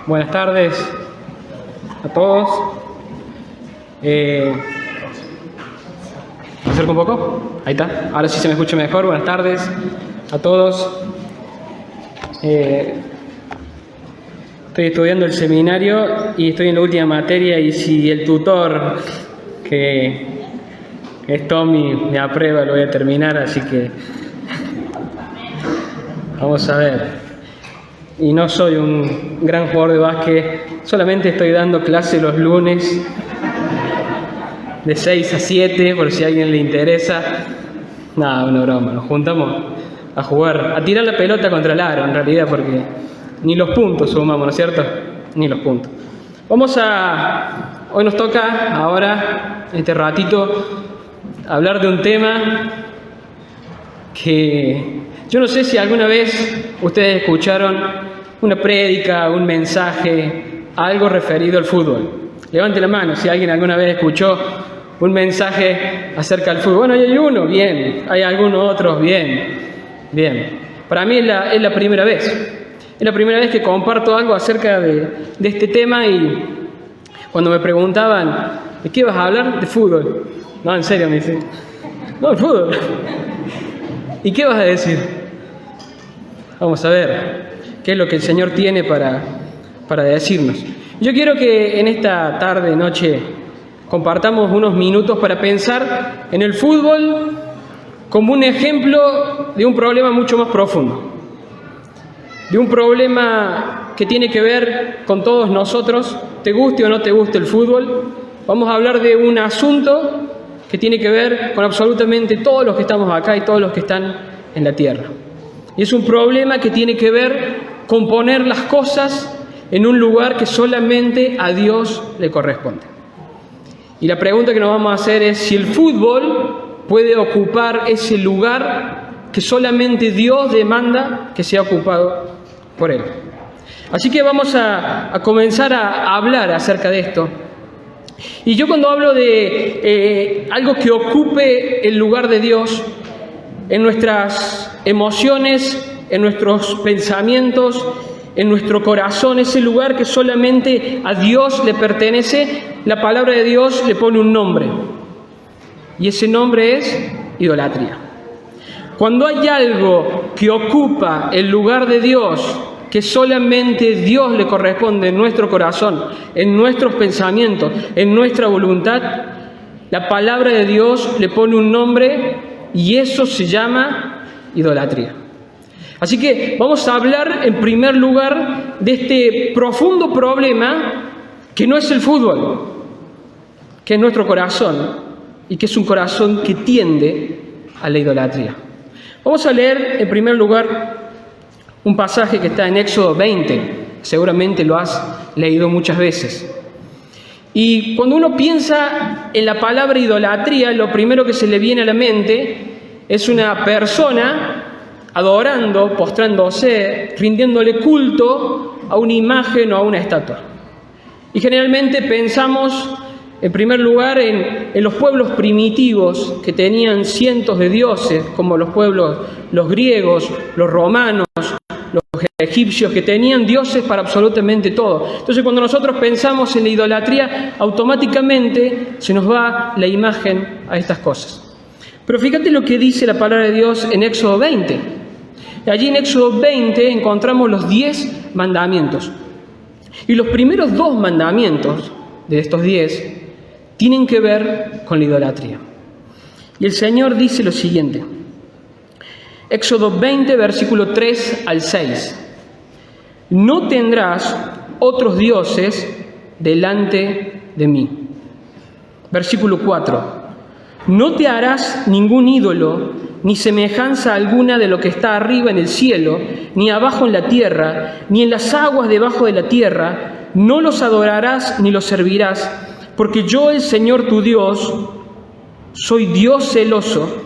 Buenas tardes a todos. ¿Me acerco un poco? Ahí está. Ahora sí se me escucha mejor. Buenas tardes a todos. Estoy estudiando el seminario y estoy en la última materia, y si el tutor, que es Tommy, me aprueba, lo voy a terminar, así que vamos a ver. Y no soy un gran jugador de básquet, solamente estoy dando clase los lunes de 6 a 7, por si a alguien le interesa. Nada, una broma, nos juntamos a jugar, a tirar la pelota contra el aro en realidad, porque ni los puntos sumamos, ¿no es cierto? Ni los puntos. Hoy nos toca, ahora, este ratito, hablar de un tema que yo no sé si alguna vez ustedes escucharon una prédica, un mensaje, algo referido al fútbol. Levante la mano si alguien alguna vez escuchó un mensaje acerca del fútbol. Bueno, hay uno, bien. Hay algunos otros, bien. Bien. Para mí es la primera vez. Es la primera vez que comparto algo acerca de este tema, y cuando me preguntaban, ¿de qué vas a hablar? De fútbol. No, en serio, me dicen. No, el fútbol. ¿Y qué vas a decir? Vamos a ver qué es lo que el Señor tiene para decirnos. Yo quiero que en esta tarde, noche, compartamos unos minutos para pensar en el fútbol como un ejemplo de un problema mucho más profundo. De un problema que tiene que ver con todos nosotros, te guste o no te guste el fútbol. Vamos a hablar de un asunto que tiene que ver con absolutamente todos los que estamos acá y todos los que están en la tierra. Y es un problema que tiene que ver con poner las cosas en un lugar que solamente a Dios le corresponde. Y la pregunta que nos vamos a hacer es si el fútbol puede ocupar ese lugar que solamente Dios demanda que sea ocupado por Él. Así que vamos a comenzar a hablar acerca de esto. Y yo, cuando hablo de algo que ocupe el lugar de Dios en nuestras emociones, en nuestros pensamientos, en nuestro corazón, ese lugar que solamente a Dios le pertenece, la palabra de Dios le pone un nombre. Y ese nombre es idolatría. Cuando hay algo que ocupa el lugar de Dios, que solamente Dios le corresponde en nuestro corazón, en nuestros pensamientos, en nuestra voluntad, la palabra de Dios le pone un nombre, y eso se llama idolatría. Así que vamos a hablar en primer lugar de este profundo problema que no es el fútbol, que es nuestro corazón, y que es un corazón que tiende a la idolatría. Vamos a leer en primer lugar un pasaje que está en Éxodo 20, seguramente lo has leído muchas veces. Y cuando uno piensa en la palabra idolatría, lo primero que se le viene a la mente es una persona adorando, postrándose, rindiéndole culto a una imagen o a una estatua. Y generalmente pensamos, en primer lugar, en los pueblos primitivos que tenían cientos de dioses, como los pueblos, los griegos, los romanos, los egipcios, que tenían dioses para absolutamente todo. Entonces, cuando nosotros pensamos en la idolatría, automáticamente se nos va la imagen a estas cosas. Pero fíjate lo que dice la palabra de Dios en Éxodo 20. Allí en Éxodo 20 encontramos los 10 mandamientos. Y los primeros 2 mandamientos de estos 10 tienen que ver con la idolatría. Y el Señor dice lo siguiente. Éxodo 20, versículo 3 al 6. No tendrás otros dioses delante de mí. Versículo 4. No te harás ningún ídolo, ni semejanza alguna de lo que está arriba en el cielo, ni abajo en la tierra, ni en las aguas debajo de la tierra. No los adorarás ni los servirás, porque yo, el Señor tu Dios, soy Dios celoso,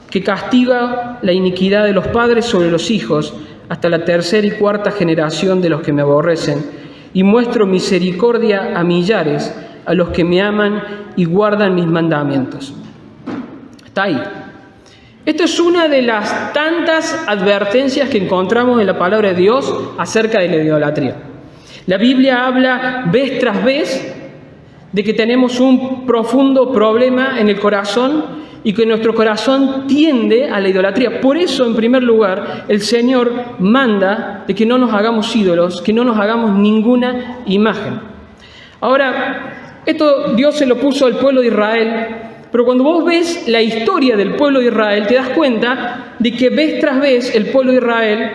que castiga la iniquidad de los padres sobre los hijos, hasta la 3ª y 4ª generación de los que me aborrecen, y muestro misericordia a millares, a los que me aman y guardan mis mandamientos. Está ahí. Esto es una de las tantas advertencias que encontramos en la palabra de Dios acerca de la idolatría. La Biblia habla vez tras vez de que tenemos un profundo problema en el corazón y que nuestro corazón tiende a la idolatría. Por eso, en primer lugar, el Señor manda de que no nos hagamos ídolos, que no nos hagamos ninguna imagen. Ahora, esto Dios se lo puso al pueblo de Israel, pero cuando vos ves la historia del pueblo de Israel, te das cuenta de que vez tras vez el pueblo de Israel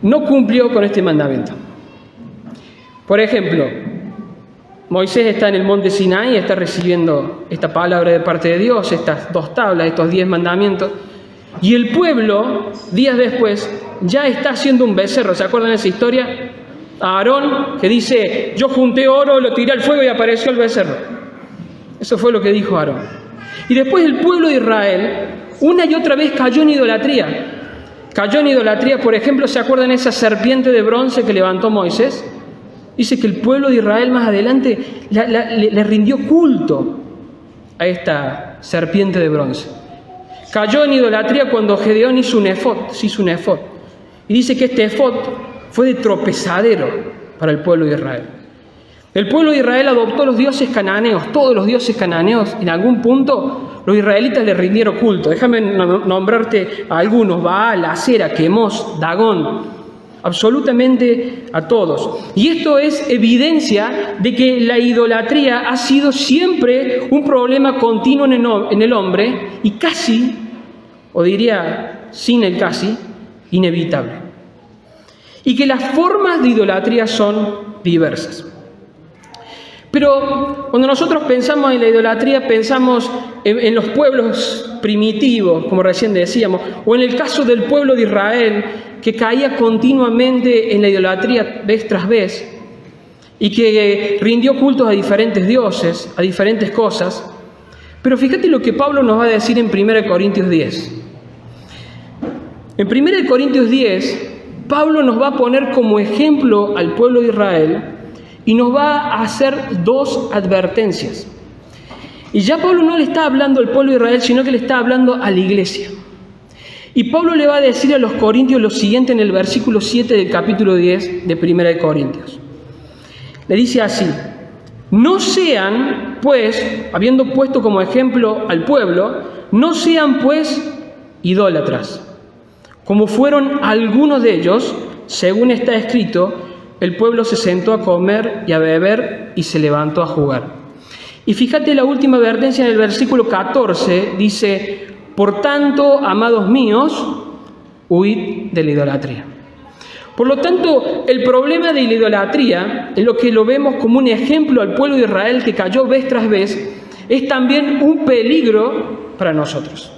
no cumplió con este mandamiento. Por ejemplo, Moisés está en el monte Sinaí, está recibiendo esta palabra de parte de Dios, estas 2 tablas, estos 10 mandamientos, y el pueblo, días después, ya está haciendo un becerro. ¿Se acuerdan de esa historia? A Aarón, que dice, yo junté oro, lo tiré al fuego y apareció el becerro. Eso fue lo que dijo Aarón. Y después el pueblo de Israel, una y otra vez cayó en idolatría. Cayó en idolatría, por ejemplo, ¿se acuerdan de esa serpiente de bronce que levantó Moisés? Dice que el pueblo de Israel más adelante le rindió culto a esta serpiente de bronce. Cayó en idolatría cuando Gedeón hizo un efod. Y dice que este efod fue de tropezadero para el pueblo de Israel. El pueblo de Israel adoptó los dioses cananeos, todos los dioses cananeos. En algún punto los israelitas le rindieron culto. Déjame nombrarte a algunos: Baal, Asera, Quemos, Dagón. Absolutamente a todos. Y esto es evidencia de que la idolatría ha sido siempre un problema continuo en el hombre y casi, o diría sin el casi, inevitable. Y que las formas de idolatría son diversas. Pero cuando nosotros pensamos en la idolatría, pensamos en los pueblos primitivos, como recién decíamos, o en el caso del pueblo de Israel, que caía continuamente en la idolatría vez tras vez, y que rindió cultos a diferentes dioses, a diferentes cosas. Pero fíjate lo que Pablo nos va a decir en 1 Corintios 10. En 1 Corintios 10, Pablo nos va a poner como ejemplo al pueblo de Israel y nos va a hacer 2 advertencias. Y ya Pablo no le está hablando al pueblo de Israel, sino que le está hablando a la iglesia. Y Pablo le va a decir a los corintios lo siguiente en el versículo 7 del capítulo 10 de 1 Corintios. Le dice así: no sean, pues, habiendo puesto como ejemplo al pueblo, no sean, pues, idólatras, como fueron algunos de ellos, según está escrito, el pueblo se sentó a comer y a beber y se levantó a jugar. Y fíjate la última advertencia en el versículo 14, dice: por tanto, amados míos, huid de la idolatría. Por lo tanto, el problema de la idolatría, en lo que lo vemos como un ejemplo al pueblo de Israel que cayó vez tras vez, es también un peligro para nosotros.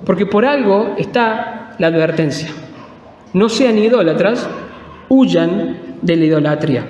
Porque por algo está la advertencia: no sean idólatras, huyan de la idolatría.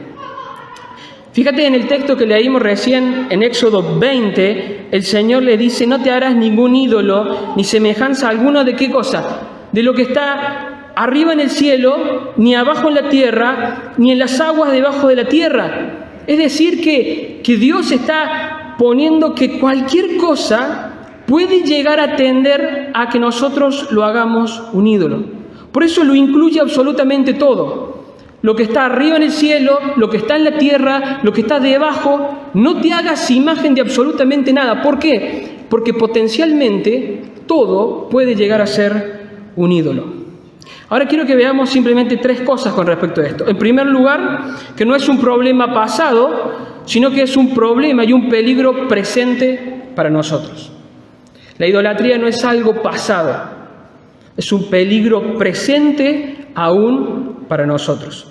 Fíjate en el texto que leímos recién en Éxodo 20, el Señor le dice: no te harás ningún ídolo, ni semejanza alguna de qué cosa, de lo que está arriba en el cielo, ni abajo en la tierra, ni en las aguas debajo de la tierra. Es decir, que Dios está poniendo que cualquier cosa puede llegar a tender a que nosotros lo hagamos un ídolo. Por eso lo incluye absolutamente todo. Lo que está arriba en el cielo, lo que está en la tierra, lo que está debajo, no te hagas imagen de absolutamente nada. ¿Por qué? Porque potencialmente todo puede llegar a ser un ídolo. Ahora quiero que veamos simplemente 3 cosas con respecto a esto. En primer lugar, que no es un problema pasado, sino que es un problema y un peligro presente para nosotros. La idolatría no es algo pasado, es un peligro presente aún para nosotros.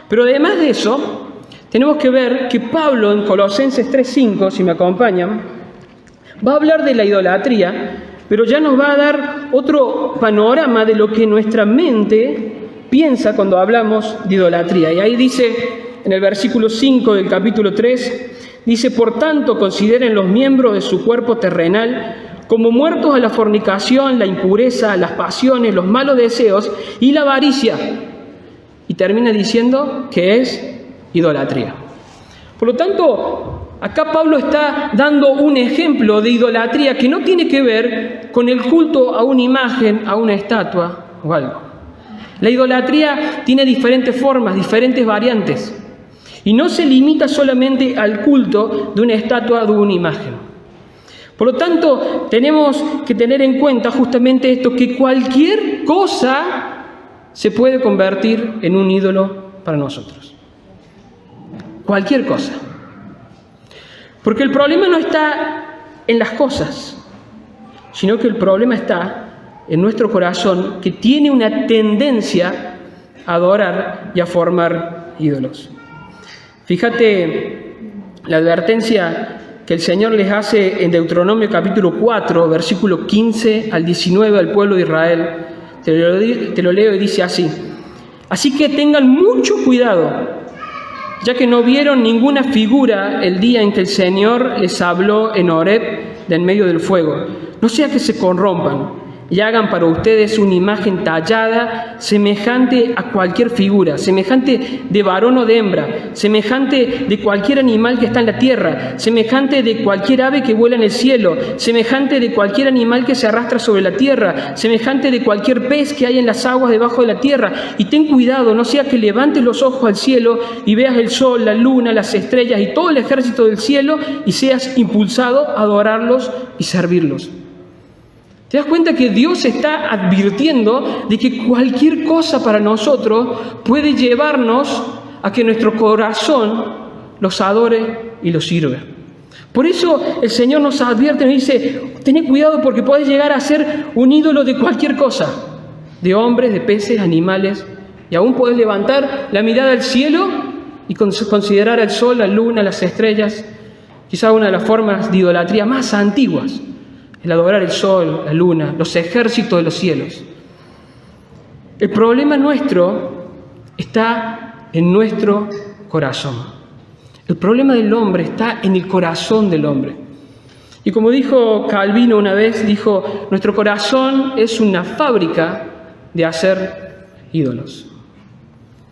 Pero además de eso, tenemos que ver que Pablo en Colosenses 3:5, si me acompañan, va a hablar de la idolatría, pero ya nos va a dar otro panorama de lo que nuestra mente piensa cuando hablamos de idolatría. Y ahí dice, en el versículo 5 del capítulo 3, dice: por tanto, consideren los miembros de su cuerpo terrenal como muertos a la fornicación, la impureza, las pasiones, los malos deseos y la avaricia. Y termina diciendo que es idolatría. Por lo tanto, acá Pablo está dando un ejemplo de idolatría que no tiene que ver con el culto a una imagen, a una estatua o algo. La idolatría tiene diferentes formas, diferentes variantes. Y no se limita solamente al culto de una estatua, de una imagen. Por lo tanto, tenemos que tener en cuenta justamente esto, que cualquier cosa se puede convertir en un ídolo para nosotros. Cualquier cosa. Porque el problema no está en las cosas, sino que el problema está en nuestro corazón, que tiene una tendencia a adorar y a formar ídolos. Fíjate la advertencia que el Señor les hace en Deuteronomio capítulo 4, versículo 15 al 19 al pueblo de Israel. Te lo leo y dice así: así que tengan mucho cuidado, ya que no vieron ninguna figura el día en que el Señor les habló en Horeb de en medio del fuego. No sea que se corrompan y hagan para ustedes una imagen tallada semejante a cualquier figura, semejante de varón o de hembra, semejante de cualquier animal que está en la tierra, semejante de cualquier ave que vuela en el cielo, semejante de cualquier animal que se arrastra sobre la tierra, semejante de cualquier pez que hay en las aguas debajo de la tierra. Y ten cuidado, no sea que levantes los ojos al cielo y veas el sol, la luna, las estrellas y todo el ejército del cielo y seas impulsado a adorarlos y servirlos. ¿Te das cuenta que Dios está advirtiendo de que cualquier cosa para nosotros puede llevarnos a que nuestro corazón los adore y los sirva? Por eso el Señor nos advierte, nos dice: tened cuidado porque podés llegar a ser un ídolo de cualquier cosa, de hombres, de peces, animales, y aún podés levantar la mirada al cielo y considerar al sol, la luna, las estrellas, quizá una de las formas de idolatría más antiguas. El adorar el sol, la luna, los ejércitos de los cielos. El problema nuestro está en nuestro corazón. El problema del hombre está en el corazón del hombre. Y como dijo Calvino una vez, dijo: nuestro corazón es una fábrica de hacer ídolos.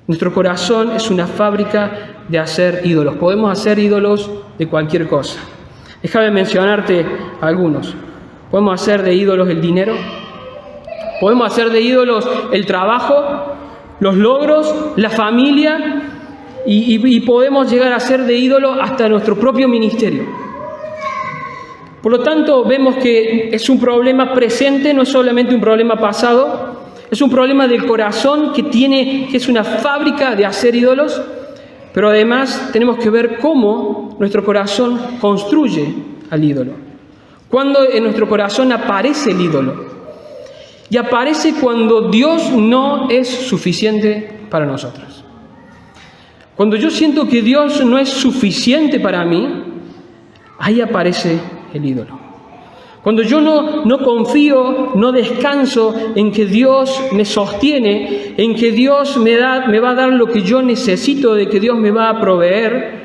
Nuestro corazón es una fábrica de hacer ídolos. Podemos hacer ídolos de cualquier cosa. Déjame mencionarte algunos. Podemos hacer de ídolos el dinero, podemos hacer de ídolos el trabajo, los logros, la familia, y podemos llegar a hacer de ídolos hasta nuestro propio ministerio. Por lo tanto, vemos que es un problema presente, no es solamente un problema pasado, es un problema del corazón que es una fábrica de hacer ídolos, pero además tenemos que ver cómo nuestro corazón construye al ídolo. Cuando en nuestro corazón aparece el ídolo. Y aparece cuando Dios no es suficiente para nosotros. Cuando yo siento que Dios no es suficiente para mí, ahí aparece el ídolo. Cuando yo no confío, no descanso en que Dios me sostiene, en que Dios me va a dar lo que yo necesito, de que Dios me va a proveer.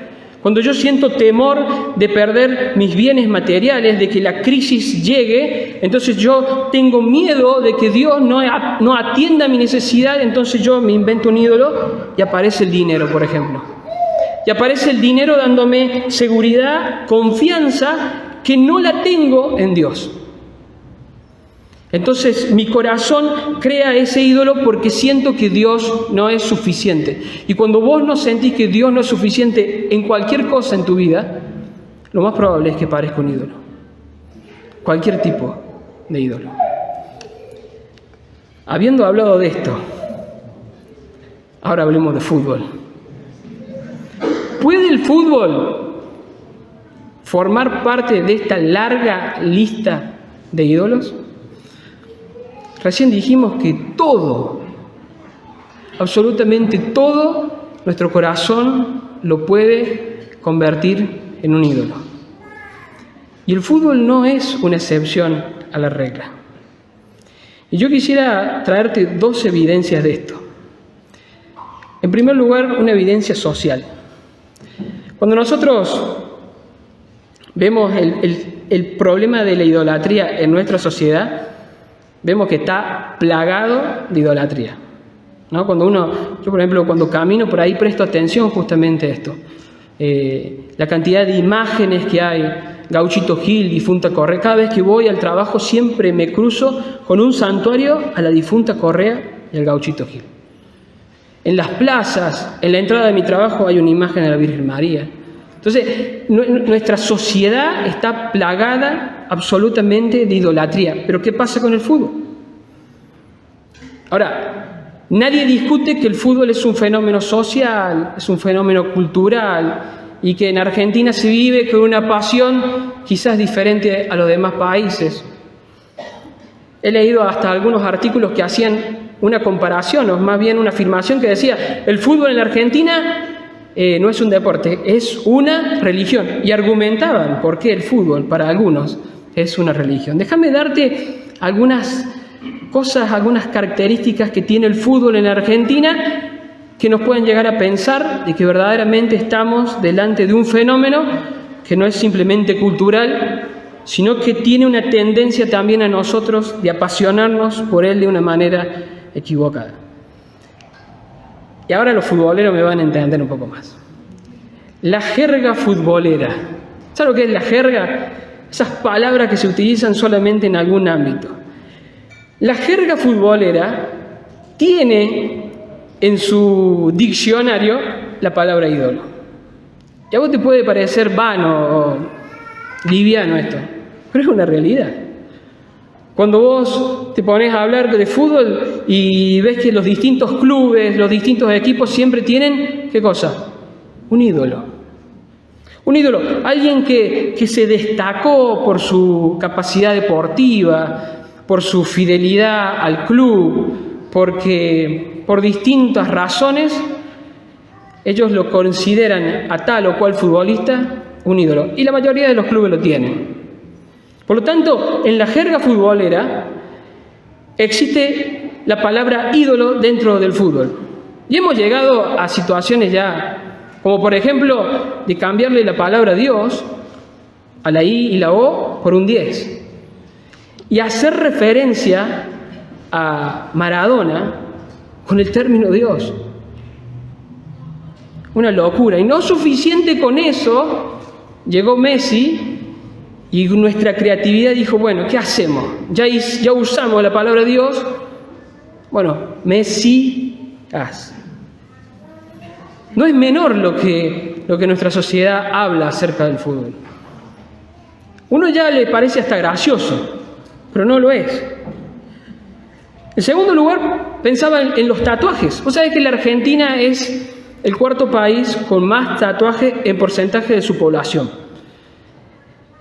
Cuando yo siento temor de perder mis bienes materiales, de que la crisis llegue, entonces yo tengo miedo de que Dios no atienda mi necesidad, entonces yo me invento un ídolo y aparece el dinero, por ejemplo. Y aparece el dinero dándome seguridad, confianza, que no la tengo en Dios. Entonces mi corazón crea ese ídolo porque siento que Dios no es suficiente. Y cuando vos no sentís que Dios no es suficiente en cualquier cosa en tu vida, lo más probable es que parezca un ídolo. Cualquier tipo de ídolo. Habiendo hablado de esto, ahora hablemos de fútbol. ¿Puede el fútbol formar parte de esta larga lista de ídolos? Recién dijimos que todo, absolutamente todo, nuestro corazón lo puede convertir en un ídolo. Y el fútbol no es una excepción a la regla. Y yo quisiera traerte dos evidencias de esto. En primer lugar, una evidencia social. Cuando nosotros vemos el problema de la idolatría en nuestra sociedad, vemos que está plagado de idolatría, ¿no? Yo por ejemplo, cuando camino por ahí presto atención justamente a esto. La cantidad de imágenes que hay, Gauchito Gil, difunta Correa. Cada vez que voy al trabajo siempre me cruzo con un santuario a la difunta Correa y al Gauchito Gil. En las plazas, en la entrada de mi trabajo hay una imagen de la Virgen María. Entonces, nuestra sociedad está plagada absolutamente de idolatría. ¿Pero qué pasa con el fútbol? Ahora, nadie discute que el fútbol es un fenómeno social, es un fenómeno cultural, y que en Argentina se vive con una pasión quizás diferente a los demás países. He leído hasta algunos artículos que hacían una comparación, o más bien una afirmación que decía: el fútbol en la Argentina no es un deporte, es una religión. Y argumentaban por qué el fútbol para algunos es una religión. Déjame darte algunas cosas, algunas características que tiene el fútbol en Argentina que nos pueden llegar a pensar de que verdaderamente estamos delante de un fenómeno que no es simplemente cultural, sino que tiene una tendencia también a nosotros de apasionarnos por él de una manera equivocada. Y ahora los futboleros me van a entender un poco más. La jerga futbolera. ¿Sabes lo que es la jerga? Esas palabras que se utilizan solamente en algún ámbito. La jerga futbolera tiene en su diccionario la palabra ídolo. Y a vos te puede parecer vano o liviano esto, pero es una realidad. Cuando vos te pones a hablar de fútbol y ves que los distintos clubes, los distintos equipos siempre tienen, ¿qué cosa? Un ídolo. Un ídolo, alguien que se destacó por su capacidad deportiva, por su fidelidad al club, porque por distintas razones ellos lo consideran a tal o cual futbolista un ídolo. Y la mayoría de los clubes lo tienen. Por lo tanto, en la jerga futbolera existe la palabra ídolo dentro del fútbol. Y hemos llegado a situaciones ya, como por ejemplo, de cambiarle la palabra Dios a la I y la O por un 10. Y hacer referencia a Maradona con el término Dios. Una locura. Y no suficiente con eso, llegó Messi y nuestra creatividad dijo: bueno, ¿qué hacemos? Ya usamos la palabra Dios. Bueno, Messi, no es menor lo que nuestra sociedad habla acerca del fútbol. Uno ya le parece hasta gracioso, pero no lo es. En segundo lugar, pensaba en los tatuajes. Vos sabés que la Argentina es el cuarto país con más tatuajes en porcentaje de su población.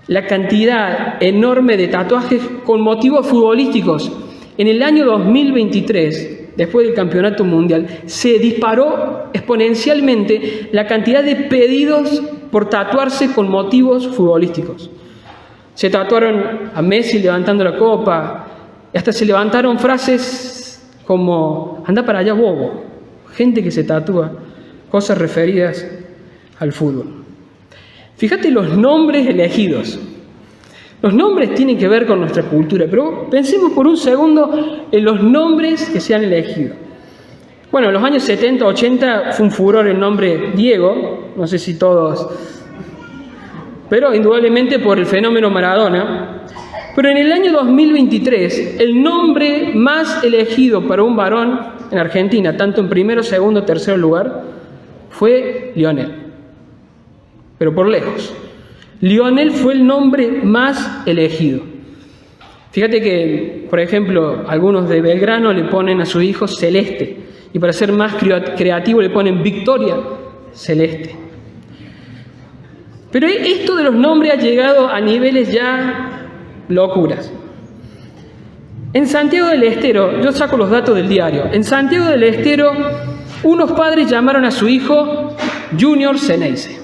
La cantidad enorme de tatuajes con motivos futbolísticos. En el año 2023, después del Campeonato Mundial, se disparó exponencialmente la cantidad de pedidos por tatuarse con motivos futbolísticos. Se tatuaron a Messi levantando la copa, y hasta se levantaron frases como: anda para allá, bobo. Gente que se tatúa cosas referidas al fútbol. Fíjate los nombres elegidos. Los nombres tienen que ver con nuestra cultura, pero pensemos por un segundo en los nombres que se han elegido. Bueno, en los años 70, 80 fue un furor el nombre Diego, no sé si todos, pero indudablemente por el fenómeno Maradona. Pero en el año 2023, el nombre más elegido para un varón en Argentina, tanto en primero, segundo, tercer lugar, fue Lionel. Pero por lejos. Lionel fue el nombre más elegido. Fíjate que, por ejemplo, algunos de Belgrano le ponen a su hijo Celeste. Y para ser más creativo le ponen Victoria Celeste. Pero esto de los nombres ha llegado a niveles ya locuras. En Santiago del Estero, yo saco los datos del diario, en Santiago del Estero unos padres llamaron a su hijo Junior Ceneice.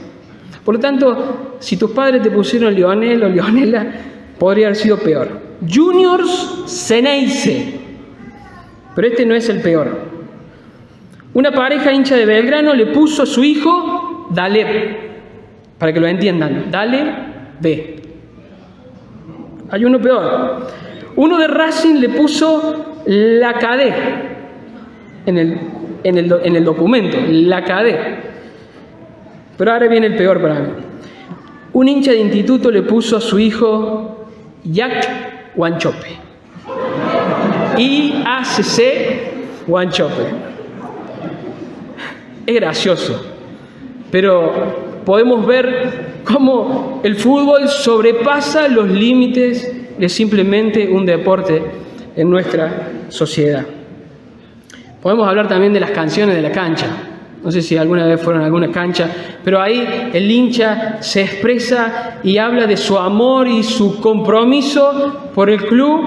Por lo tanto, si tus padres te pusieron Lionel o Leonela, podría haber sido peor. Junior Ceneice. Pero este no es el peor. Una pareja hincha de Belgrano le puso a su hijo Daleb, para que lo entiendan, Daleb B. Hay uno peor. Uno de Racing le puso La Cadé en el documento, La Cadé. Pero ahora viene el peor para mí. Un hincha de instituto le puso a su hijo Jack Wanchope. IACC Wanchope. Es gracioso, pero podemos ver cómo el fútbol sobrepasa los límites de simplemente un deporte en nuestra sociedad. Podemos hablar también de las canciones de la cancha. No sé si alguna vez fueron a alguna cancha, pero ahí el hincha se expresa y habla de su amor y su compromiso por el club.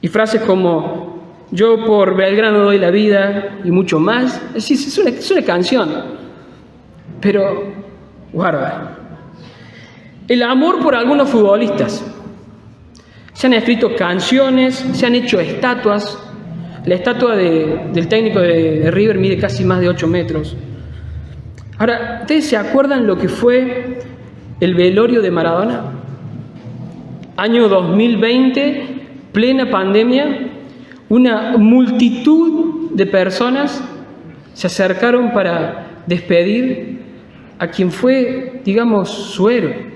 Y frases como, yo por Belgrano doy la vida y mucho más. Es una canción, pero guarda. El amor por algunos futbolistas. Se han escrito canciones, se han hecho estatuas. La estatua del técnico de River mide casi más de 8 metros. Ahora, ¿ustedes se acuerdan lo que fue el velorio de Maradona? Año 2020, plena pandemia, una multitud de personas se acercaron para despedir a quien fue, digamos, su héroe.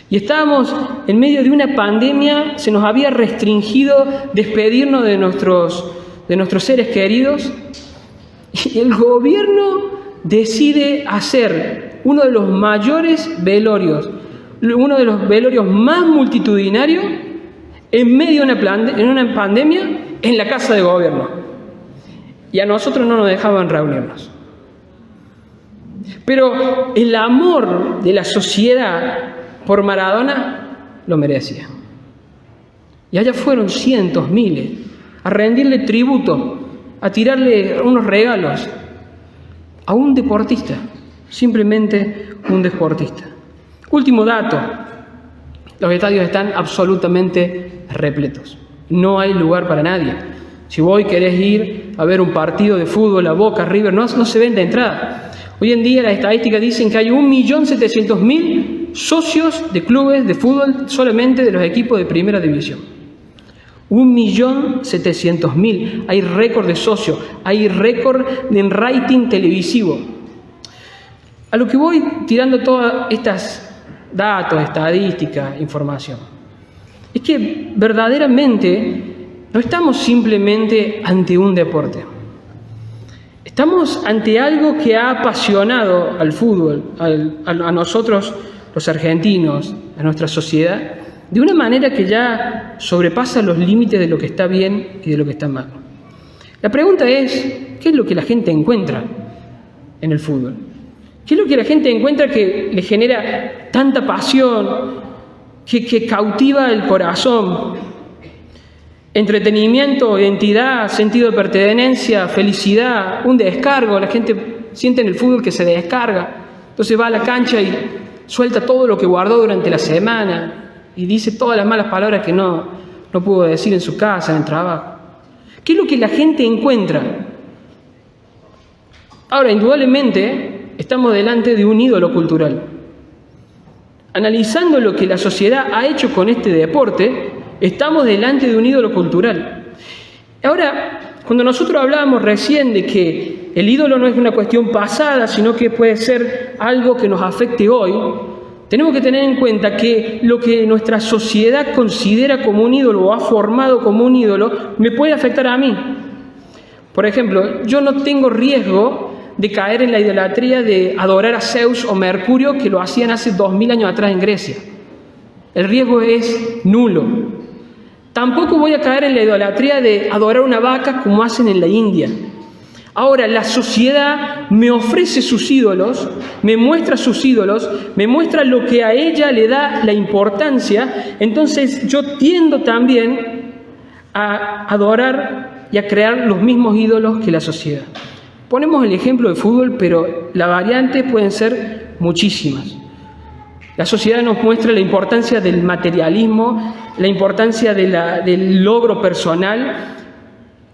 Y estábamos en medio de una pandemia, se nos había restringido despedirnos de nuestros seres queridos, y el gobierno decide hacer uno de los mayores velorios, uno de los velorios más multitudinarios en medio de una pandemia en la casa de gobierno. Y a nosotros no nos dejaban reunirnos. Pero el amor de la sociedad por Maradona lo merecía. Y allá fueron cientos, miles, a rendirle tributo, a tirarle unos regalos a un deportista, simplemente un deportista. Último dato, los estadios están absolutamente repletos, no hay lugar para nadie. Si vos querés ir a ver un partido de fútbol, a Boca, River, no se vende entrada. Hoy en día las estadísticas dicen que hay 1.700.000 socios de clubes de fútbol solamente de los equipos de primera división. 1.700.000. Hay récord de socios, hay récord en rating televisivo. A lo que voy tirando todas estas datos, estadísticas, información, es que verdaderamente no estamos simplemente ante un deporte. Estamos ante algo que ha apasionado al fútbol, a nosotros los argentinos, a nuestra sociedad, de una manera que ya sobrepasa los límites de lo que está bien y de lo que está mal. La pregunta es, ¿qué es lo que la gente encuentra en el fútbol? ¿Qué es lo que la gente encuentra que le genera tanta pasión, que cautiva el corazón? Entretenimiento, identidad, sentido de pertenencia, felicidad, un descargo. La gente siente en el fútbol que se descarga. Entonces va a la cancha y suelta todo lo que guardó durante la semana y dice todas las malas palabras que no pudo decir en su casa, en el trabajo. ¿Qué es lo que la gente encuentra? Ahora, indudablemente, estamos delante de un ídolo cultural. Analizando lo que la sociedad ha hecho con este deporte, estamos delante de un ídolo cultural. Ahora, cuando nosotros hablábamos recién de que el ídolo no es una cuestión pasada, sino que puede ser algo que nos afecte hoy, tenemos que tener en cuenta que lo que nuestra sociedad considera como un ídolo o ha formado como un ídolo, me puede afectar a mí. Por ejemplo, yo no tengo riesgo de caer en la idolatría de adorar a Zeus o Mercurio, que lo hacían hace 2000 años atrás en Grecia. El riesgo es nulo. Tampoco voy a caer en la idolatría de adorar una vaca como hacen en la India. Ahora, la sociedad me ofrece sus ídolos, me muestra sus ídolos, me muestra lo que a ella le da la importancia, entonces yo tiendo también a adorar y a crear los mismos ídolos que la sociedad. Ponemos el ejemplo de fútbol, pero las variantes pueden ser muchísimas. La sociedad nos muestra la importancia del materialismo, la importancia del logro personal.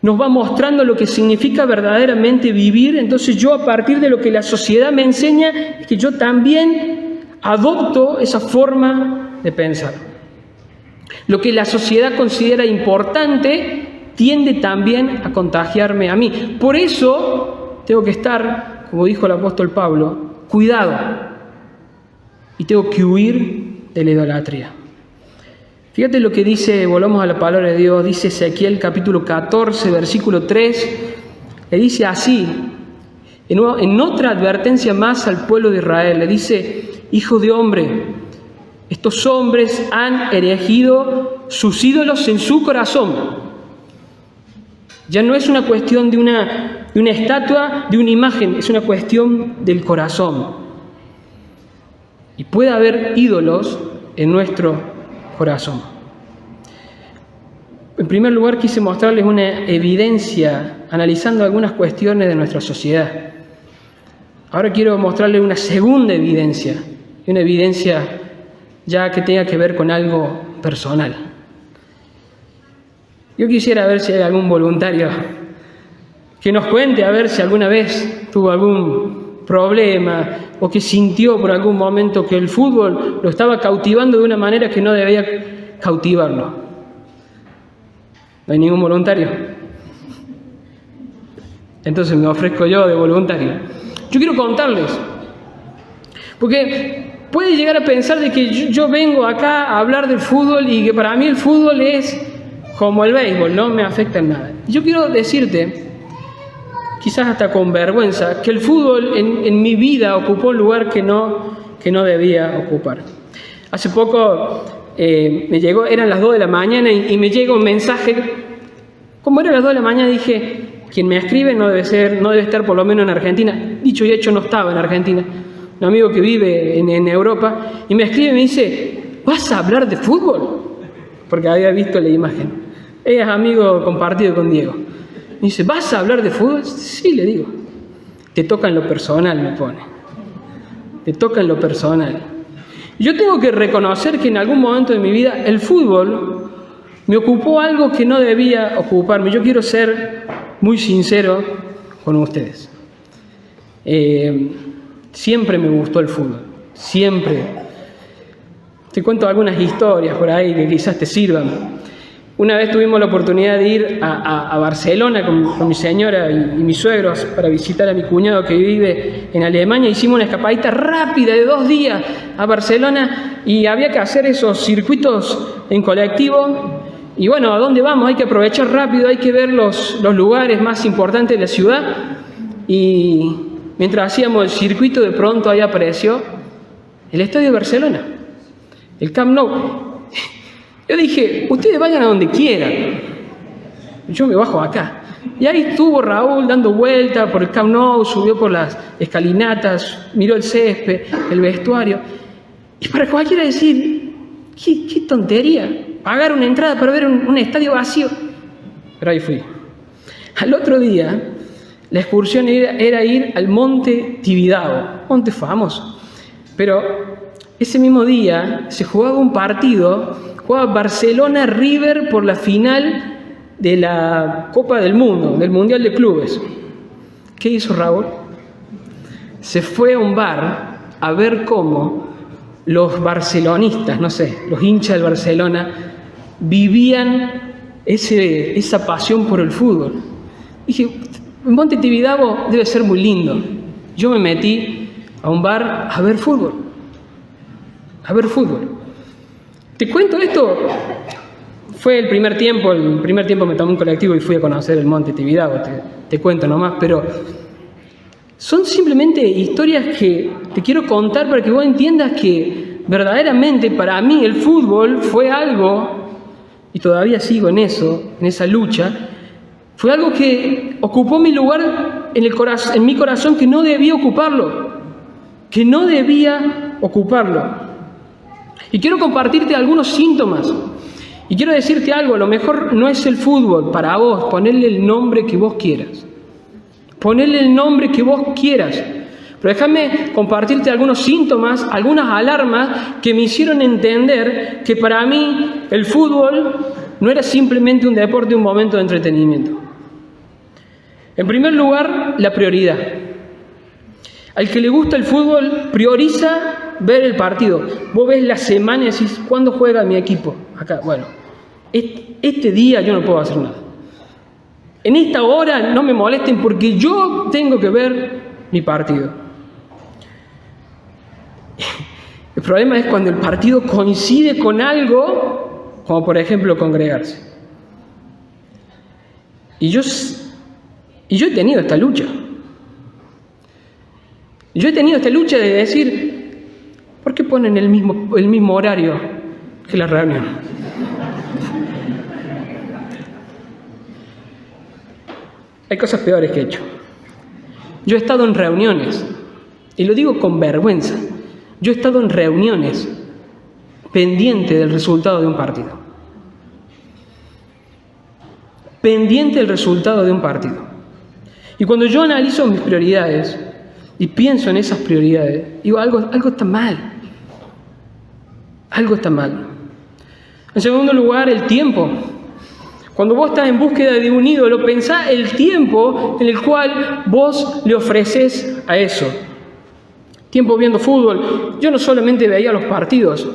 Nos va mostrando lo que significa verdaderamente vivir. Entonces yo, a partir de lo que la sociedad me enseña, es que yo también adopto esa forma de pensar. Lo que la sociedad considera importante tiende también a contagiarme a mí. Por eso tengo que estar, como dijo el apóstol Pablo, cuidado. Y tengo que huir de la idolatría. Fíjate lo que dice, volvamos a la palabra de Dios, dice Ezequiel capítulo 14, versículo 3, le dice así: En otra advertencia más al pueblo de Israel, le dice: hijo de hombre, estos hombres han erigido sus ídolos en su corazón. Ya no es una cuestión de una estatua, de una imagen, es una cuestión del corazón. Y puede haber ídolos en nuestro corazón. En primer lugar, quise mostrarles una evidencia, analizando algunas cuestiones de nuestra sociedad. Ahora quiero mostrarles una segunda evidencia, una evidencia ya que tenga que ver con algo personal. Yo quisiera ver si hay algún voluntario que nos cuente a ver si alguna vez tuvo algún problema o que sintió por algún momento que el fútbol lo estaba cautivando de una manera que no debía cautivarlo. ¿No hay ningún voluntario? Entonces me ofrezco yo de voluntario. Yo quiero contarles, porque puede llegar a pensar de que yo vengo acá a hablar del fútbol y que para mí el fútbol es como el béisbol, no me afecta en nada. Yo quiero decirte, quizás hasta con vergüenza, que el fútbol en mi vida ocupó un lugar que no debía ocupar. Hace poco me llegó, eran las 2 de la mañana y me llega un mensaje. Como eran las 2 de la mañana, dije: quien me escribe no debe estar por lo menos en Argentina. Dicho y hecho, no estaba en Argentina. Un amigo que vive en Europa, y me escribe y me dice: ¿vas a hablar de fútbol? Porque había visto la imagen. Ella es amigo compartido con Diego. Me dice: ¿vas a hablar de fútbol? Sí, le digo. Te toca en lo personal, me pone. Te toca en lo personal. Yo tengo que reconocer que en algún momento de mi vida el fútbol me ocupó algo que no debía ocuparme. Yo quiero ser muy sincero con ustedes. Siempre me gustó el fútbol, siempre. Te cuento algunas historias por ahí que quizás te sirvan. Una vez tuvimos la oportunidad de ir a Barcelona con mi señora y mis suegros para visitar a mi cuñado que vive en Alemania. Hicimos una escapadita rápida de 2 días a Barcelona y había que hacer esos circuitos en colectivo. Y bueno, ¿a dónde vamos? Hay que aprovechar rápido, hay que ver los lugares más importantes de la ciudad. Y mientras hacíamos el circuito, de pronto ahí apareció el estadio de Barcelona, el Camp Nou. Yo dije: ustedes vayan a donde quieran, yo me bajo acá. Y ahí estuvo Raúl dando vuelta por el Camp Nou, subió por las escalinatas, miró el césped, el vestuario. Y para cualquiera decir: qué tontería, pagar una entrada para ver un estadio vacío. Pero ahí fui. Al otro día, la excursión era ir al Monte Tibidabo, monte famoso. Pero ese mismo día se jugaba un partido, jugaba Barcelona-River por la final de la Copa del Mundo, del Mundial de Clubes. ¿Qué hizo Raúl? Se fue a un bar a ver cómo los barcelonistas, no sé, los hinchas del Barcelona, vivían esa pasión por el fútbol. Dije: Monte Tibidabo debe ser muy lindo. Yo me metí a un bar a ver fútbol. Te cuento esto. Fue el primer tiempo me tomé un colectivo y fui a conocer el Monte Tibidabo. Te cuento nomás, pero son simplemente historias que te quiero contar para que vos entiendas que verdaderamente para mí el fútbol fue algo, y todavía sigo en esa lucha, fue algo que ocupó mi lugar en mi corazón, que no debía ocuparlo. Y quiero compartirte algunos síntomas. Y quiero decirte algo: a lo mejor no es el fútbol para vos, ponerle el nombre que vos quieras. Pero déjame compartirte algunos síntomas, algunas alarmas que me hicieron entender que para mí el fútbol no era simplemente un deporte, un momento de entretenimiento. En primer lugar, la prioridad. Al que le gusta el fútbol, prioriza ver el partido. Vos ves la semana y decís: ¿cuándo juega mi equipo? Acá, bueno, este día yo no puedo hacer nada. En esta hora no me molesten porque yo tengo que ver mi partido. El problema es cuando el partido coincide con algo, como por ejemplo congregarse. Y yo he tenido esta lucha. Yo he tenido esta lucha de decir, ¿por qué ponen el mismo horario que la reunión? Hay cosas peores que he hecho. Yo he estado en reuniones, y lo digo con vergüenza, yo he estado en reuniones pendiente del resultado de un partido. Pendiente del resultado de un partido. Y cuando yo analizo mis prioridades y pienso en esas prioridades, digo, algo está mal. Algo está mal. En segundo lugar, el tiempo. Cuando vos estás en búsqueda de un ídolo, pensá el tiempo en el cual vos le ofreces a eso. Tiempo viendo fútbol. Yo no solamente veía los partidos,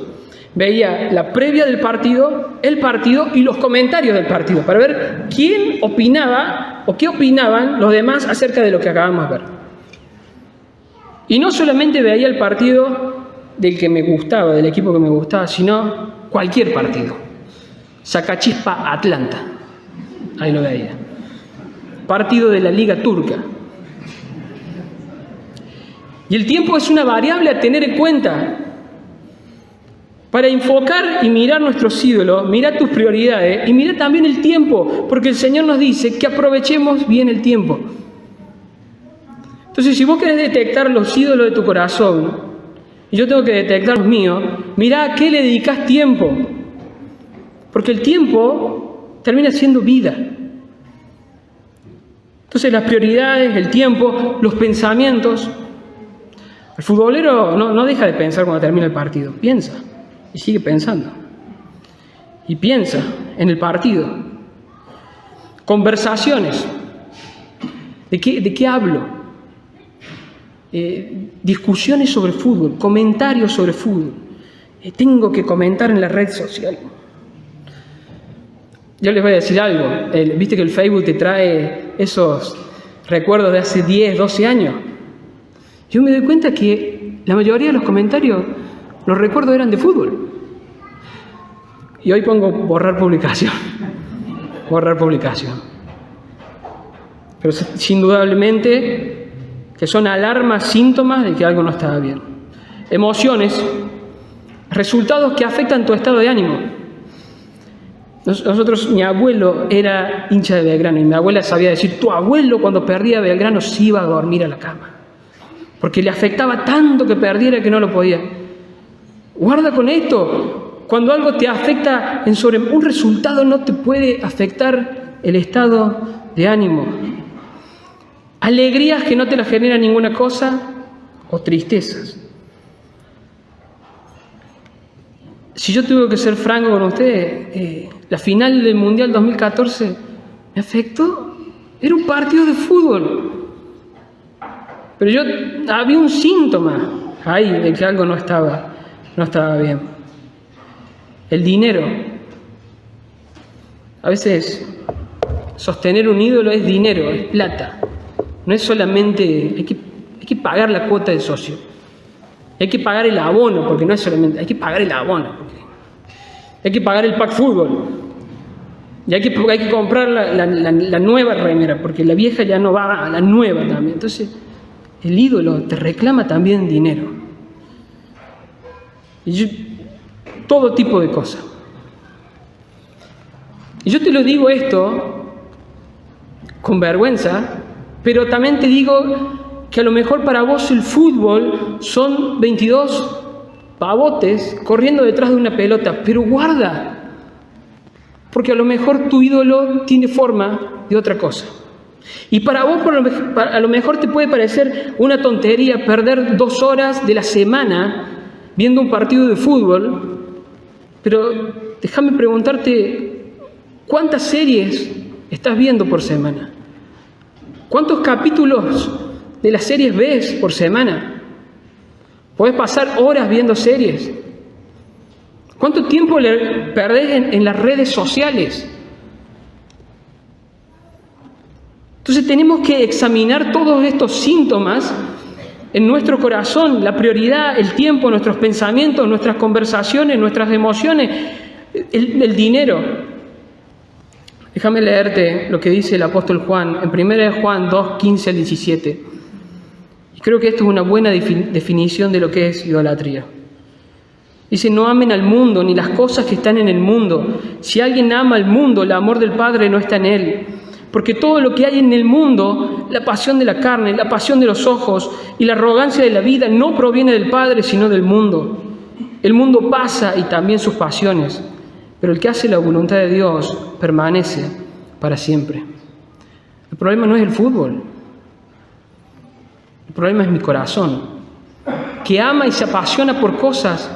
veía la previa del partido, el partido y los comentarios del partido, para ver quién opinaba o qué opinaban los demás acerca de lo que acabamos de ver. Y no solamente veía el partido del que me gustaba, del equipo que me gustaba, sino cualquier partido. Sacachispa Atlanta, ahí lo veía. Partido de la Liga Turca. Y el tiempo es una variable a tener en cuenta. Para enfocar y mirar nuestros ídolos, mirar tus prioridades y mirar también el tiempo, porque el Señor nos dice que aprovechemos bien el tiempo. Entonces, si vos querés detectar los ídolos de tu corazón, y yo tengo que detectar los míos, mirá a qué le dedicás tiempo. Porque el tiempo termina siendo vida. Entonces las prioridades, el tiempo, los pensamientos. El futbolero no deja de pensar cuando termina el partido. Piensa y sigue pensando. Y piensa en el partido. Conversaciones. ¿De qué hablo? Discusiones sobre fútbol, comentarios sobre fútbol. Tengo que comentar en la red social. Yo les voy a decir algo, viste que el Facebook te trae esos recuerdos de hace 10, 12 años. Yo me doy cuenta que la mayoría de los comentarios, los recuerdos eran de fútbol. Y hoy pongo borrar publicación. Borrar publicación. Pero sin indudablemente que son alarmas, síntomas de que algo no estaba bien. Emociones, resultados que afectan tu estado de ánimo. Nosotros, mi abuelo era hincha de Belgrano y mi abuela sabía decir, tu abuelo cuando perdía Belgrano se iba a dormir a la cama, porque le afectaba tanto que perdiera que no lo podía. Guarda con esto, cuando algo te afecta sobre un resultado no te puede afectar el estado de ánimo. Alegrías que no te las genera ninguna cosa o tristezas. Si yo tuve que ser franco con ustedes, la final del Mundial 2014 me afectó. Era un partido de fútbol. Pero había un síntoma ahí de que algo no estaba bien. El dinero. A veces sostener un ídolo es dinero, es plata. No es solamente, hay que pagar la cuota de socio. Hay que pagar el abono, porque no es solamente, hay que pagar el abono. Hay que pagar el pack fútbol. Y hay que comprar la nueva remera, porque la vieja ya no va a la nueva también. Entonces, el ídolo te reclama también dinero. Todo tipo de cosas. Y yo te lo digo esto con vergüenza, pero también te digo que a lo mejor para vos el fútbol son 22 pavotes corriendo detrás de una pelota, pero guarda, porque a lo mejor tu ídolo tiene forma de otra cosa. Y para vos a lo mejor te puede parecer una tontería perder 2 horas de la semana viendo un partido de fútbol, pero déjame preguntarte, ¿cuántas series estás viendo por semana? ¿Cuántos capítulos de las series ves por semana? ¿Podés pasar horas viendo series? ¿Cuánto tiempo le perdés en las redes sociales? Entonces tenemos que examinar todos estos síntomas en nuestro corazón, la prioridad, el tiempo, nuestros pensamientos, nuestras conversaciones, nuestras emociones, el dinero. Déjame leerte lo que dice el apóstol Juan en 1 Juan 2, 15 al 17. Y creo que esto es una buena definición de lo que es idolatría. Dice, no amen al mundo ni las cosas que están en el mundo. Si alguien ama al mundo, el amor del Padre no está en él. Porque todo lo que hay en el mundo, la pasión de la carne, la pasión de los ojos y la arrogancia de la vida, no proviene del Padre, sino del mundo. El mundo pasa y también sus pasiones, pero el que hace la voluntad de Dios permanece para siempre. El problema no es el fútbol. El problema es mi corazón, que ama y se apasiona por cosas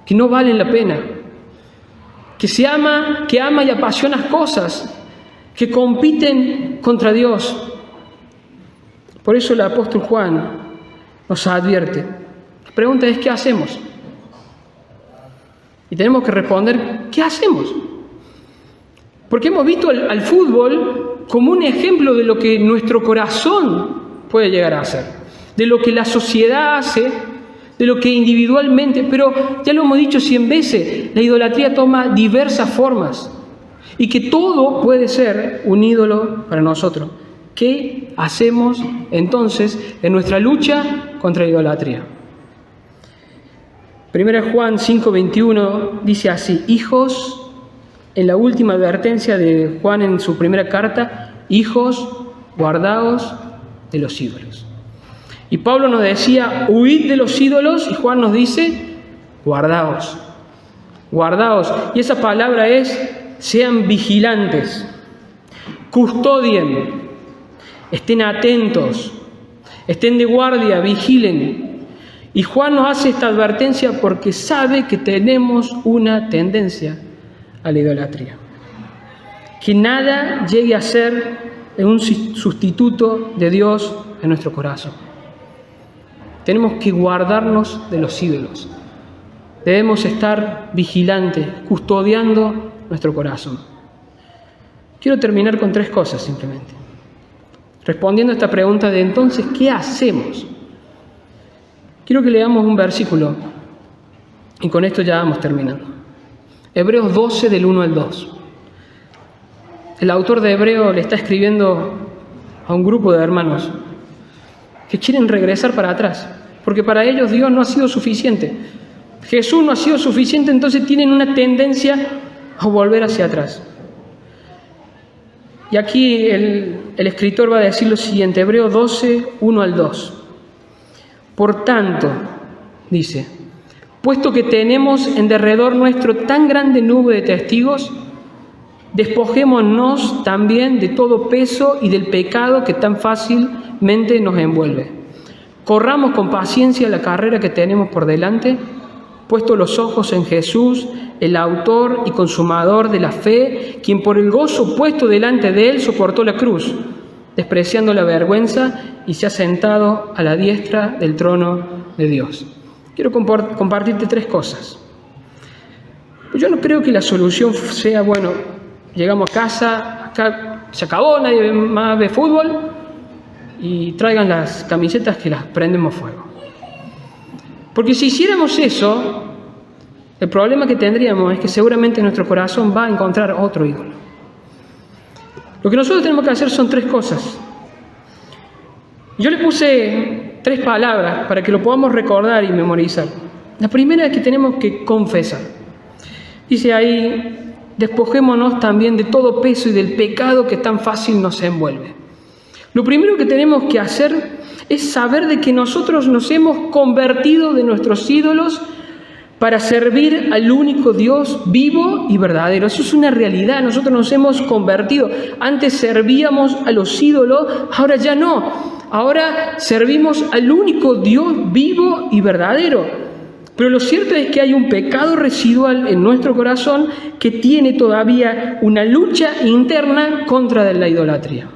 que no valen la pena. Que ama y apasiona cosas que compiten contra Dios. Por eso el apóstol Juan nos advierte. La pregunta es, ¿qué hacemos? Y tenemos que responder, ¿qué hacemos? Porque hemos visto al fútbol como un ejemplo de lo que nuestro corazón puede llegar a hacer, de lo que la sociedad hace, de lo que individualmente, pero ya lo hemos dicho 100 veces, la idolatría toma diversas formas y que todo puede ser un ídolo para nosotros. ¿Qué hacemos entonces en nuestra lucha contra la idolatría? 1 Juan 5:21 dice así: hijos, en la última advertencia de Juan en su primera carta, hijos, guardaos de los ídolos. Y Pablo nos decía, huid de los ídolos, y Juan nos dice, guardaos, guardaos. Y esa palabra es, sean vigilantes, custodien, estén atentos, estén de guardia, vigilen. Y Juan nos hace esta advertencia porque sabe que tenemos una tendencia a la idolatría. Que nada llegue a ser un sustituto de Dios en nuestro corazón. Tenemos que guardarnos de los ídolos. Debemos estar vigilantes, custodiando nuestro corazón. Quiero terminar con 3 cosas simplemente. Respondiendo a esta pregunta de entonces, ¿qué hacemos? Quiero que leamos un versículo y con esto ya vamos terminando. Hebreos 12 del 1 al 2. El autor de Hebreos le está escribiendo a un grupo de hermanos que quieren regresar para atrás, porque para ellos Dios no ha sido suficiente. Jesús no ha sido suficiente, entonces tienen una tendencia a volver hacia atrás. Y aquí el escritor va a decir lo siguiente, Hebreos 12, 1 al 2. Por tanto, dice, puesto que tenemos en derredor nuestro tan grande nube de testigos, despojémonos también de todo peso y del pecado que tan fácilmente nos envuelve. Corramos con paciencia la carrera que tenemos por delante, puesto los ojos en Jesús, el autor y consumador de la fe, quien por el gozo puesto delante de él soportó la cruz, despreciando la vergüenza, y se ha sentado a la diestra del trono de Dios. Quiero compartirte 3 cosas. Yo no creo que la solución sea, bueno, llegamos a casa, acá se acabó, nadie más ve fútbol, y traigan las camisetas que las prendemos fuego. Porque si hiciéramos eso, el problema que tendríamos es que seguramente nuestro corazón va a encontrar otro ídolo. Lo que nosotros tenemos que hacer son 3 cosas. Yo le puse 3 palabras para que lo podamos recordar y memorizar. La primera es que tenemos que confesar. Dice ahí, despojémonos también de todo peso y del pecado que tan fácil nos envuelve. Lo primero que tenemos que hacer es saber de que nosotros nos hemos convertido de nuestros ídolos para servir al único Dios vivo y verdadero. Eso es una realidad, nosotros nos hemos convertido. Antes servíamos a los ídolos, ahora ya no. Ahora servimos al único Dios vivo y verdadero. Pero lo cierto es que hay un pecado residual en nuestro corazón que tiene todavía una lucha interna contra la idolatría.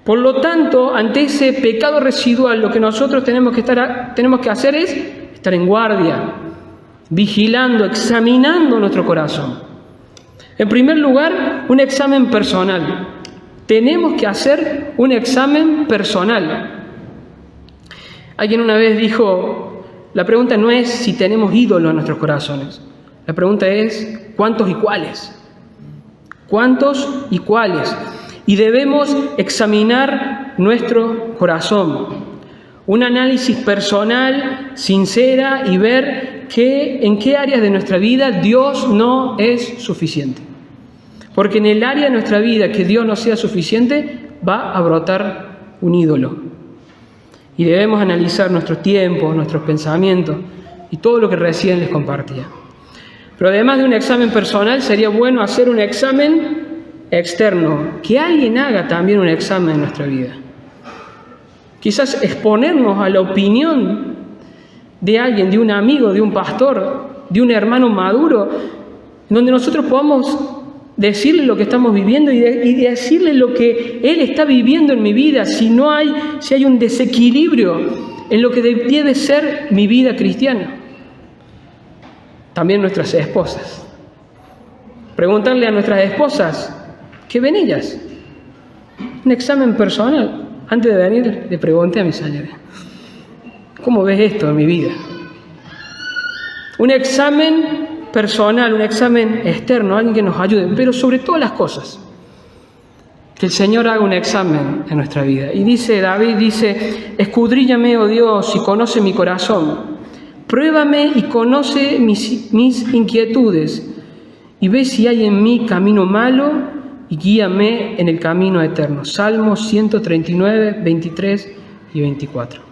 Por lo tanto, ante ese pecado residual, lo que nosotros tenemos que hacer es estar en guardia, vigilando, examinando nuestro corazón. En primer lugar, un examen personal. Tenemos que hacer un examen personal. Alguien una vez dijo, la pregunta no es si tenemos ídolos en nuestros corazones. La pregunta es, ¿cuántos y cuáles? ¿Cuántos y cuáles? Y debemos examinar nuestro corazón. un análisis personal, sincera, y ver en qué áreas de nuestra vida Dios no es suficiente. Porque en el área de nuestra vida que Dios no sea suficiente, va a brotar un ídolo. Y debemos analizar nuestros tiempos, nuestros pensamientos y todo lo que recién les compartía. Pero además de un examen personal, sería bueno hacer un examen externo, que alguien haga también un examen en nuestra vida. Quizás exponernos a la opinión de alguien, de un amigo, de un pastor, de un hermano maduro, donde nosotros podamos decirle lo que estamos viviendo y decirle lo que él está viviendo en mi vida, si hay un desequilibrio en lo que debe ser mi vida cristiana. También nuestras esposas. Preguntarle a nuestras esposas, ¿qué ven ellas? Un examen personal. Antes de venir, le pregunté a mi señora, ¿cómo ves esto en mi vida? Un examen personal, un examen externo, alguien que nos ayude, pero sobre todas las cosas, que el Señor haga un examen en nuestra vida. Y David dice, escudríllame, oh Dios, y conoce mi corazón. Pruébame y conoce mis inquietudes, y ve si hay en mí camino malo, y guíame en el camino eterno. Salmos 139, 23 y 24.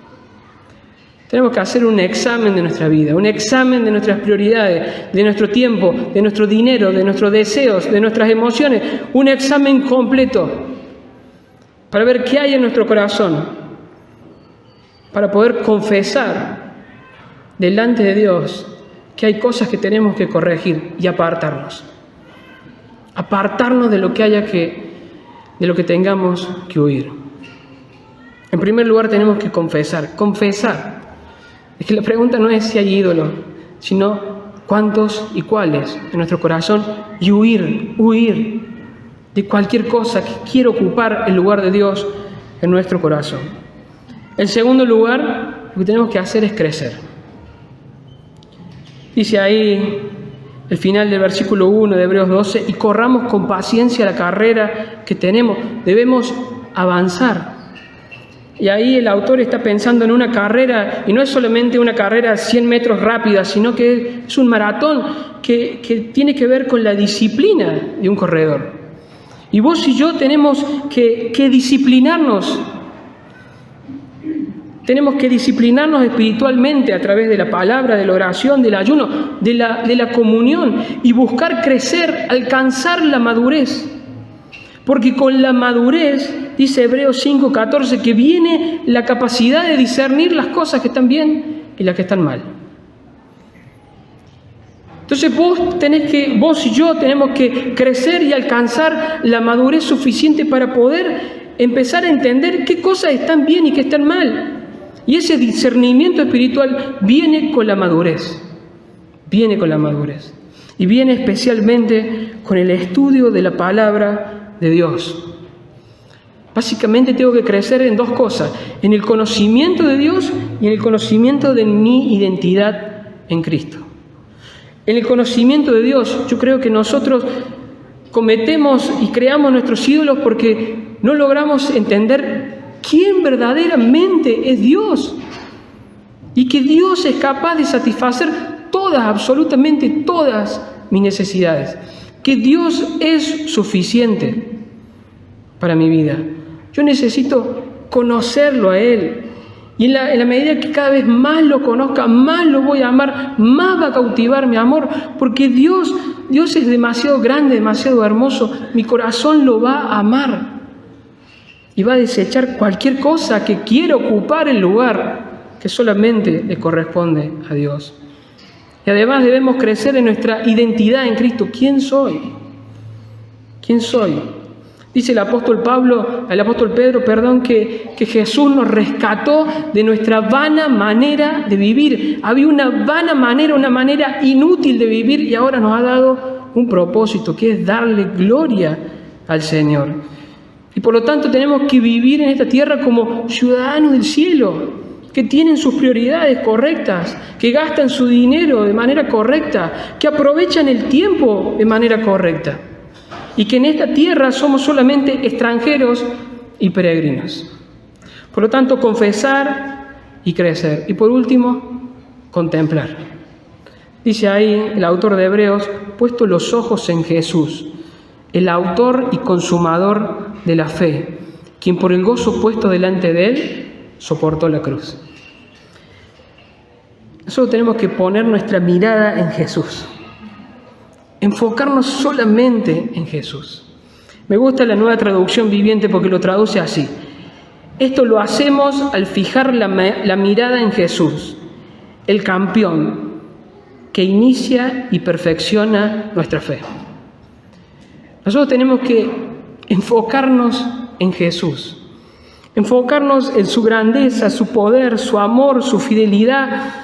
Tenemos que hacer un examen de nuestra vida, un examen de nuestras prioridades, de nuestro tiempo, de nuestro dinero, de nuestros deseos, de nuestras emociones, un examen completo para ver qué hay en nuestro corazón, para poder confesar delante de Dios que hay cosas que tenemos que corregir y apartarnos de lo que tengamos que huir. En primer lugar tenemos que confesar. Es que la pregunta no es si hay ídolos, sino cuántos y cuáles en nuestro corazón, y huir de cualquier cosa que quiera ocupar el lugar de Dios en nuestro corazón. En segundo lugar, lo que tenemos que hacer es crecer. Dice ahí el final del versículo 1 de Hebreos 12, y corramos con paciencia la carrera que tenemos. Debemos avanzar. Y ahí el autor está pensando en una carrera, y no es solamente una carrera 100 metros rápida, sino que es un maratón que tiene que ver con la disciplina de un corredor. Y vos y yo tenemos que disciplinarnos. Tenemos que disciplinarnos espiritualmente a través de la palabra, de la oración, del ayuno, de la comunión, y buscar crecer, alcanzar la madurez. Porque con la madurez, dice Hebreos 5:14, que viene la capacidad de discernir las cosas que están bien y las que están mal. Entonces vos y yo tenemos que crecer y alcanzar la madurez suficiente para poder empezar a entender qué cosas están bien y qué están mal. Y ese discernimiento espiritual viene con la madurez. Viene con la madurez. Y viene especialmente con el estudio de la palabra de Dios. Básicamente tengo que crecer en dos cosas: en el conocimiento de Dios y en el conocimiento de mi identidad en Cristo. En el conocimiento de Dios, yo creo que nosotros cometemos y creamos nuestros ídolos porque no logramos entender quién verdaderamente es Dios, y que Dios es capaz de satisfacer todas, absolutamente todas mis necesidades, que Dios es suficiente para mi vida. Yo necesito conocerlo a Él, y en la medida que cada vez más lo conozca, más lo voy a amar, más va a cautivar mi amor, porque Dios es demasiado grande, demasiado hermoso. Mi corazón lo va a amar y va a desechar cualquier cosa que quiera ocupar el lugar que solamente le corresponde a Dios. Y además debemos crecer en nuestra identidad en Cristo. ¿Quién soy? ¿Quién soy? Dice el apóstol Pedro, que Jesús nos rescató de nuestra vana manera de vivir. Había una vana manera, una manera inútil de vivir, y ahora nos ha dado un propósito, que es darle gloria al Señor. Y por lo tanto tenemos que vivir en esta tierra como ciudadanos del cielo, que tienen sus prioridades correctas, que gastan su dinero de manera correcta, que aprovechan el tiempo de manera correcta, y que en esta tierra somos solamente extranjeros y peregrinos. Por lo tanto, confesar y crecer. Y por último, contemplar. Dice ahí el autor de Hebreos, puesto los ojos en Jesús, el autor y consumador de la fe, quien por el gozo puesto delante de él, soportó la cruz. Nosotros tenemos que poner nuestra mirada en Jesús, enfocarnos solamente en Jesús. Me gusta la Nueva Traducción Viviente porque lo traduce así. Esto lo hacemos al fijar la mirada en Jesús, el campeón que inicia y perfecciona nuestra fe. Nosotros tenemos que enfocarnos en Jesús, enfocarnos en su grandeza, su poder, su amor, su fidelidad,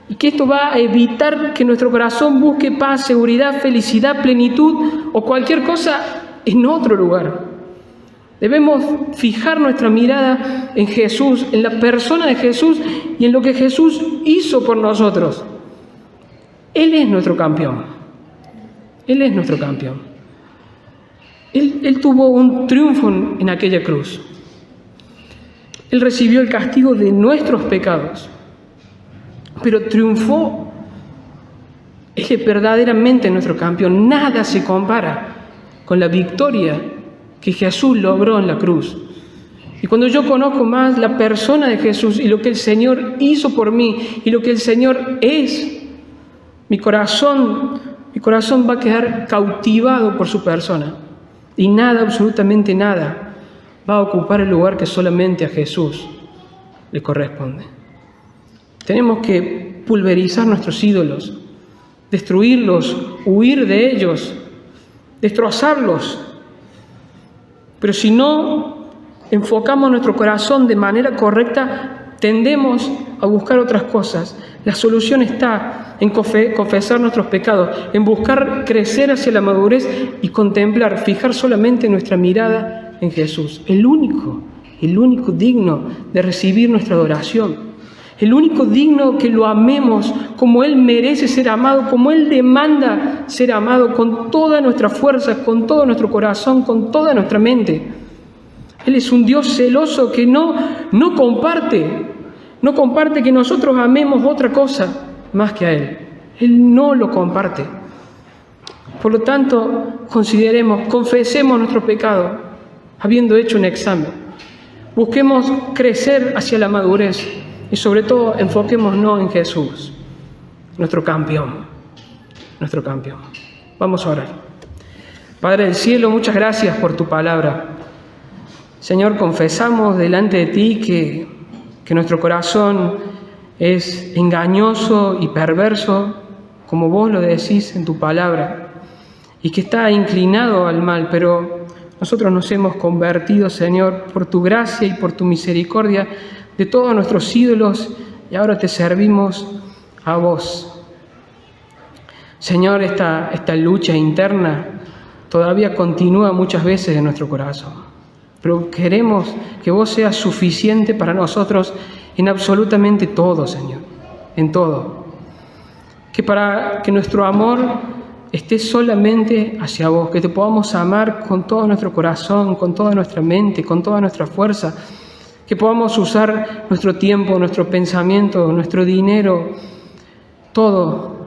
y que esto va a evitar que nuestro corazón busque paz, seguridad, felicidad, plenitud o cualquier cosa en otro lugar. Debemos fijar nuestra mirada en Jesús, en la persona de Jesús y en lo que Jesús hizo por nosotros. Él es nuestro campeón. Él es nuestro campeón. Él tuvo un triunfo en aquella cruz. Él recibió el castigo de nuestros pecados, pero triunfó. Él es verdaderamente nuestro campeón. Nada se compara con la victoria que Jesús logró en la cruz. Y cuando yo conozco más la persona de Jesús y lo que el Señor hizo por mí y lo que el Señor es, mi corazón va a quedar cautivado por su persona. Y nada, absolutamente nada, va a ocupar el lugar que solamente a Jesús le corresponde. Tenemos que pulverizar nuestros ídolos, destruirlos, huir de ellos, destrozarlos. Pero si no enfocamos nuestro corazón de manera correcta, tendemos a buscar otras cosas. La solución está en confesar nuestros pecados, en buscar crecer hacia la madurez y contemplar, fijar solamente nuestra mirada en Jesús, el único digno de recibir nuestra adoración. El único digno que lo amemos como Él merece ser amado, como Él demanda ser amado, con toda nuestra fuerza, con todo nuestro corazón, con toda nuestra mente. Él es un Dios celoso que no comparte que nosotros amemos otra cosa más que a Él. Él no lo comparte. Por lo tanto, confesemos nuestro pecado, habiendo hecho un examen. Busquemos crecer hacia la madurez. Y sobre todo, enfoquémonos en Jesús, nuestro campeón. Vamos a orar. Padre del cielo, muchas gracias por tu palabra. Señor, confesamos delante de ti que nuestro corazón es engañoso y perverso, como vos lo decís en tu palabra, y que está inclinado al mal, pero nosotros nos hemos convertido, Señor, por tu gracia y por tu misericordia, de todos nuestros ídolos, y ahora te servimos a vos. Señor, esta lucha interna todavía continúa muchas veces en nuestro corazón, pero queremos que vos seas suficiente para nosotros en absolutamente todo, Señor, en todo. Que para que nuestro amor esté solamente hacia vos, que te podamos amar con todo nuestro corazón, con toda nuestra mente, con toda nuestra fuerza, que podamos usar nuestro tiempo, nuestro pensamiento, nuestro dinero, todo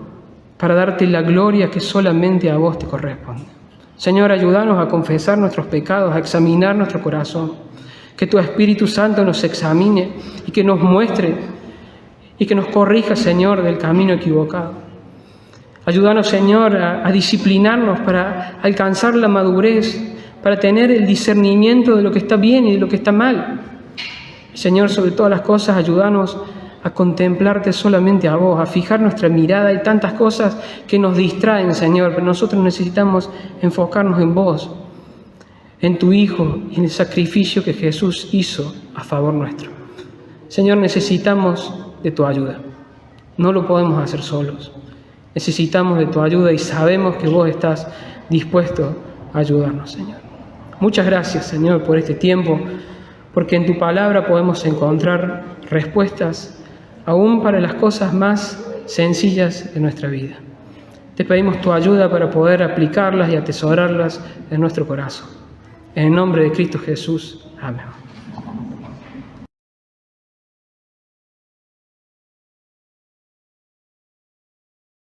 para darte la gloria que solamente a vos te corresponde. Señor, ayúdanos a confesar nuestros pecados, a examinar nuestro corazón, que tu Espíritu Santo nos examine y que nos muestre y que nos corrija, Señor, del camino equivocado. Ayúdanos, Señor, a disciplinarnos para alcanzar la madurez, para tener el discernimiento de lo que está bien y de lo que está mal. Señor, sobre todas las cosas, ayúdanos a contemplarte solamente a vos, a fijar nuestra mirada. Hay tantas cosas que nos distraen, Señor, pero nosotros necesitamos enfocarnos en vos, en tu Hijo y en el sacrificio que Jesús hizo a favor nuestro. Señor, necesitamos de tu ayuda. No lo podemos hacer solos. Necesitamos de tu ayuda y sabemos que vos estás dispuesto a ayudarnos, Señor. Muchas gracias, Señor, por este tiempo, porque en tu palabra podemos encontrar respuestas aún para las cosas más sencillas de nuestra vida. Te pedimos tu ayuda para poder aplicarlas y atesorarlas en nuestro corazón. En el nombre de Cristo Jesús. Amén.